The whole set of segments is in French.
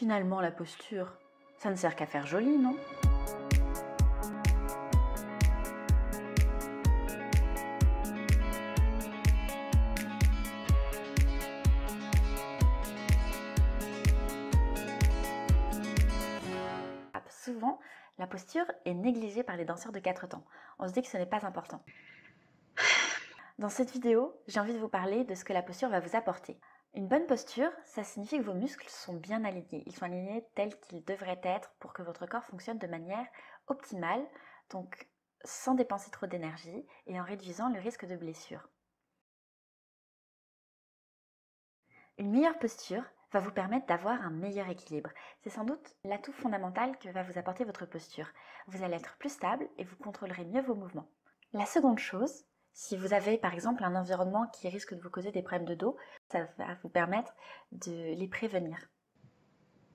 Finalement, la posture, ça ne sert qu'à faire joli, non? Souvent, la posture est négligée par les danseurs de 4 temps. On se dit que ce n'est pas important. Dans cette vidéo, j'ai envie de vous parler de ce que la posture va vous apporter. Une bonne posture, ça signifie que vos muscles sont bien alignés. Ils sont alignés tels qu'ils devraient être pour que votre corps fonctionne de manière optimale, donc sans dépenser trop d'énergie et en réduisant le risque de blessure. Une meilleure posture va vous permettre d'avoir un meilleur équilibre. C'est sans doute l'atout fondamental que va vous apporter votre posture. Vous allez être plus stable et vous contrôlerez mieux vos mouvements. La seconde chose, si vous avez par exemple un environnement qui risque de vous causer des problèmes de dos, ça va vous permettre de les prévenir.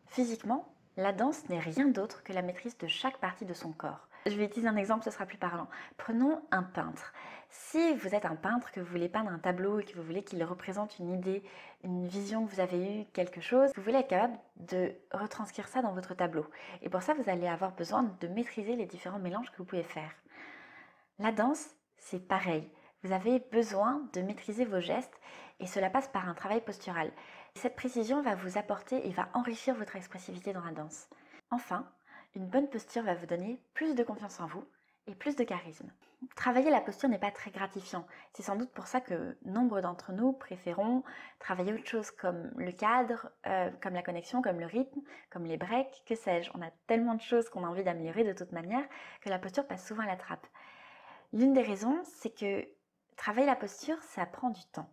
Physiquement, la danse n'est rien d'autre que la maîtrise de chaque partie de son corps. Je vais utiliser un exemple, ce sera plus parlant. Prenons un peintre. Si vous êtes un peintre, que vous voulez peindre un tableau et que vous voulez qu'il représente une idée, une vision que vous avez eue, quelque chose, vous voulez être capable de retranscrire ça dans votre tableau. Et pour ça, vous allez avoir besoin de maîtriser les différents mélanges que vous pouvez faire. La danse, c'est pareil. Vous avez besoin de maîtriser vos gestes et cela passe par un travail postural. Cette précision va vous apporter et va enrichir votre expressivité dans la danse. Enfin, une bonne posture va vous donner plus de confiance en vous et plus de charisme. Travailler la posture n'est pas très gratifiant. C'est sans doute pour ça que nombre d'entre nous préférons travailler autre chose comme le cadre, comme la connexion, comme le rythme, comme les breaks, que sais-je. On a tellement de choses qu'on a envie d'améliorer de toute manière que la posture passe souvent à la trappe. L'une des raisons, c'est que travailler la posture, ça prend du temps.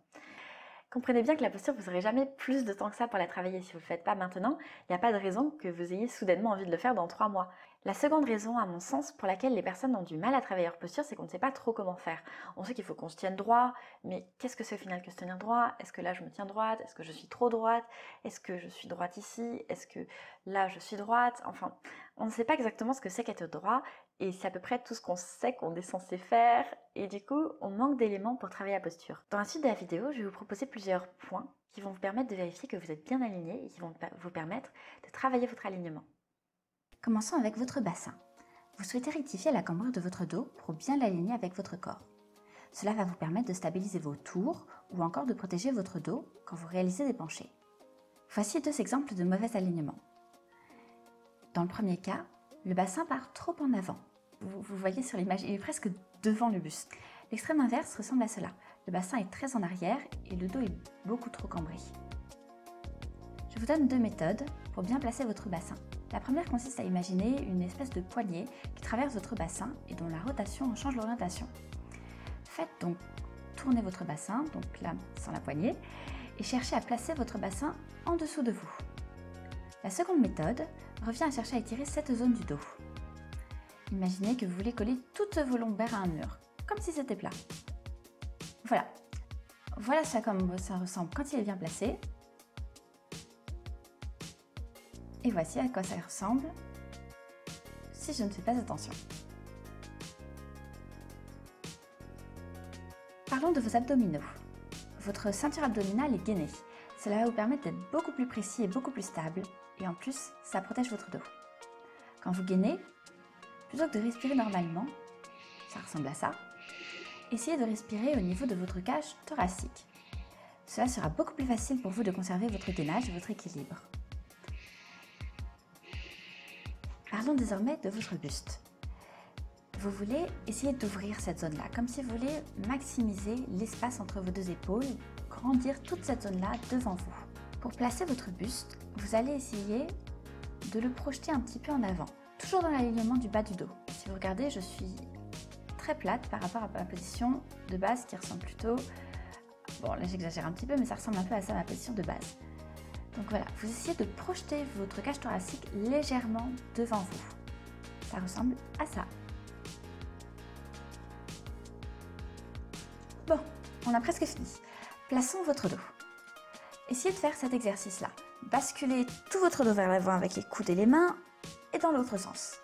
Comprenez bien que la posture, vous n'aurez jamais plus de temps que ça pour la travailler. Si vous ne le faites pas maintenant, il n'y a pas de raison que vous ayez soudainement envie de le faire dans 3 mois. La seconde raison, à mon sens, pour laquelle les personnes ont du mal à travailler leur posture, c'est qu'on ne sait pas trop comment faire. On sait qu'il faut qu'on se tienne droit, mais qu'est-ce que c'est au final que se tenir droit? Est-ce que là je me tiens droite? Est-ce que je suis trop droite? Est-ce que je suis droite ici? Est-ce que là je suis droite? Enfin, on ne sait pas exactement ce que c'est qu'être droit, et c'est à peu près tout ce qu'on sait qu'on est censé faire, et du coup, on manque d'éléments pour travailler la posture. Dans la suite de la vidéo, je vais vous proposer plusieurs points qui vont vous permettre de vérifier que vous êtes bien aligné et qui vont vous permettre de travailler votre alignement. Commençons avec votre bassin. Vous souhaitez rectifier la cambrure de votre dos pour bien l'aligner avec votre corps. Cela va vous permettre de stabiliser vos tours ou encore de protéger votre dos quand vous réalisez des penchés. Voici 2 exemples de mauvais alignement. Dans le premier cas, le bassin part trop en avant. Vous voyez sur l'image, il est presque devant le buste. L'extrême inverse ressemble à cela. Le bassin est très en arrière et le dos est beaucoup trop cambré. Je vous donne 2 méthodes pour bien placer votre bassin. La première consiste à imaginer une espèce de poignée qui traverse votre bassin et dont la rotation en change l'orientation. Faites donc tourner votre bassin, donc là sans la poignée, et cherchez à placer votre bassin en dessous de vous. La seconde méthode revient à chercher à étirer cette zone du dos. Imaginez que vous voulez coller toutes vos lombaires à un mur, comme si c'était plat. Voilà ça comme ça ressemble quand il est bien placé. Et voici à quoi ça ressemble si je ne fais pas attention. Parlons de vos abdominaux. Votre ceinture abdominale est gainée. Cela va vous permettre d'être beaucoup plus précis et beaucoup plus stable. Et en plus, ça protège votre dos. Quand vous gainez, plutôt que de respirer normalement, ça ressemble à ça, essayez de respirer au niveau de votre cage thoracique. Cela sera beaucoup plus facile pour vous de conserver votre gainage et votre équilibre. Parlons désormais de votre buste. Vous voulez essayer d'ouvrir cette zone-là, comme si vous voulez maximiser l'espace entre vos 2 épaules, grandir toute cette zone-là devant vous. Pour placer votre buste, vous allez essayer de le projeter un petit peu en avant, toujours dans l'alignement du bas du dos. Si vous regardez, je suis très plate par rapport à ma position de base qui ressemble plutôt... Bon, là j'exagère un petit peu, mais ça ressemble un peu à ça, ma position de base. Donc voilà, vous essayez de projeter votre cage thoracique légèrement devant vous. Ça ressemble à ça. Bon, on a presque fini. Plaçons votre dos. Essayez de faire cet exercice-là. Basculez tout votre dos vers l'avant avec les coudes et les mains, et dans l'autre sens.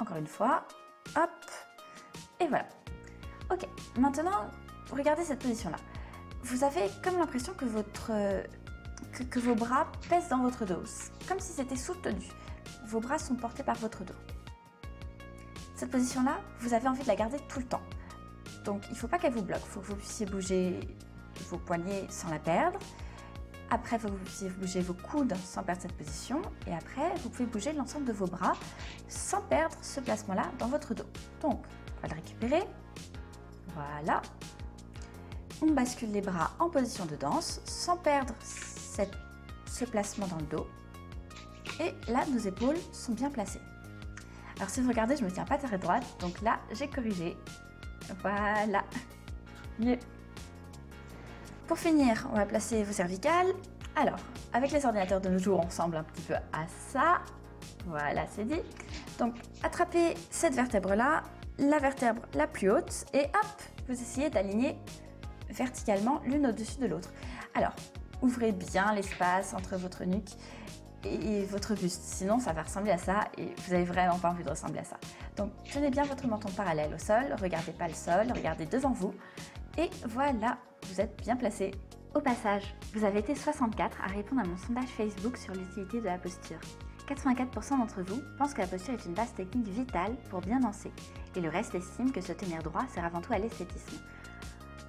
Encore une fois, hop, et voilà. Ok, maintenant, regardez cette position-là. Vous avez comme l'impression que votre que vos bras pèsent dans votre dos, comme si c'était soutenu. Vos bras sont portés par votre dos. Cette position-là, vous avez envie de la garder tout le temps. Donc, il ne faut pas qu'elle vous bloque. Il faut que vous puissiez bouger vos poignets sans la perdre. Après, il faut que vous puissiez bouger vos coudes sans perdre cette position. Et après, vous pouvez bouger l'ensemble de vos bras sans perdre ce placement-là dans votre dos. Donc, on va le récupérer. Voilà. On bascule les bras en position de danse sans perdre ce placement dans le dos. Et là, nos épaules sont bien placées. Alors si vous regardez, je ne me tiens pas très droite, donc là, j'ai corrigé. Voilà. Mieux. Pour finir, on va placer vos cervicales. Alors, avec les ordinateurs de nos jours, on ressemble un petit peu à ça. Voilà, c'est dit. Donc, attrapez cette vertèbre-là, la vertèbre la plus haute, et hop, vous essayez d'aligner verticalement l'une au-dessus de l'autre. Alors, ouvrez bien l'espace entre votre nuque et votre buste, sinon ça va ressembler à ça et vous n'avez vraiment pas envie de ressembler à ça. Donc tenez bien votre menton parallèle au sol, regardez pas le sol, regardez devant vous et voilà, vous êtes bien placé. Au passage, vous avez été 64 à répondre à mon sondage Facebook sur l'utilité de la posture. 84% d'entre vous pensent que la posture est une base technique vitale pour bien danser et le reste estime que se tenir droit sert avant tout à l'esthétisme.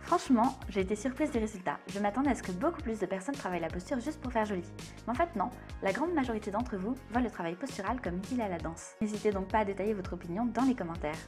Franchement, j'ai été surprise des résultats. Je m'attendais à ce que beaucoup plus de personnes travaillent la posture juste pour faire joli. Mais en fait non, la grande majorité d'entre vous voient le travail postural comme utile à la danse. N'hésitez donc pas à détailler votre opinion dans les commentaires.